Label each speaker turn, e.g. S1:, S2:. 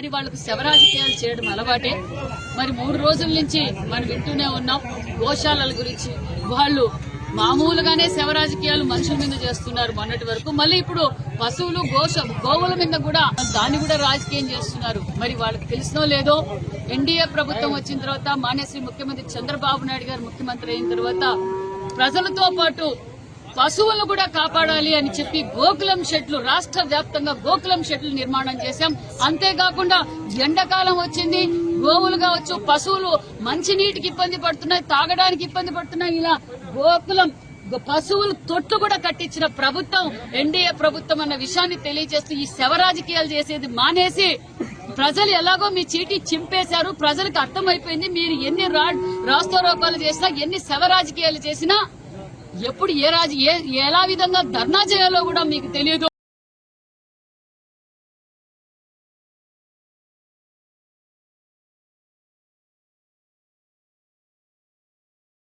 S1: Already వాళ్ళకు శవ రాజకీయాలు చేయడం అలవాటే. మరి 3 రోజుల నుంచి మనం వింటూనే ఉన్నాం గోశాలల గురించి. వాళ్ళు మామూలుగానే శవ రాజకీయాలు మనుషుల మీద చేస్తున్నారు మొన్నటి వరకు. మళ్ళీ ఇప్పుడు పశువులు గోవుల మీద కూడా దాన్ని కూడా రాజకీయం చేస్తున్నారు. మరి వాళ్ళకి తెలిసినో లేదో ఎన్డీఏ ప్రభుత్వం వచ్చిన తర్వాత మాన్యశ్రీ ముఖ్యమంత్రి చంద్రబాబు నాయుడు గారు ముఖ్యమంత్రి అయిన తర్వాత ప్రజలతో పాటు పశువులను కూడా కాపాడాలి అని చెప్పి గోకులం షెడ్లు రాష్ట్ర వ్యాప్తంగా గోకులం షెడ్లు నిర్మాణం చేశాం. అంతేకాకుండా ఎండాకాలం వచ్చింది, గోవులు కావచ్చు పశువులు మంచినీటికి ఇబ్బంది పడుతున్నాయి, తాగడానికి ఇబ్బంది పడుతున్నాయి. ఇలా గోకులం పశువులు తొట్లు కూడా కట్టించిన ప్రభుత్వం ఎన్డీఏ ప్రభుత్వం అన్న విషయాన్ని తెలియజేస్తూ ఈ శవ రాజకీయాలు చేసేది మానేసి ప్రజలు ఎలాగో మీ చీటీ చింపేశారు. ప్రజలకు అర్థమైపోయింది. మీరు ఎన్ని రాస్తారోకాలు చేసినా ఎన్ని శవ రాజకీయాలు చేసినా ఎప్పుడు ఎలా విధంగా ధర్నా చేయాలో కూడా మీకు తెలియదు.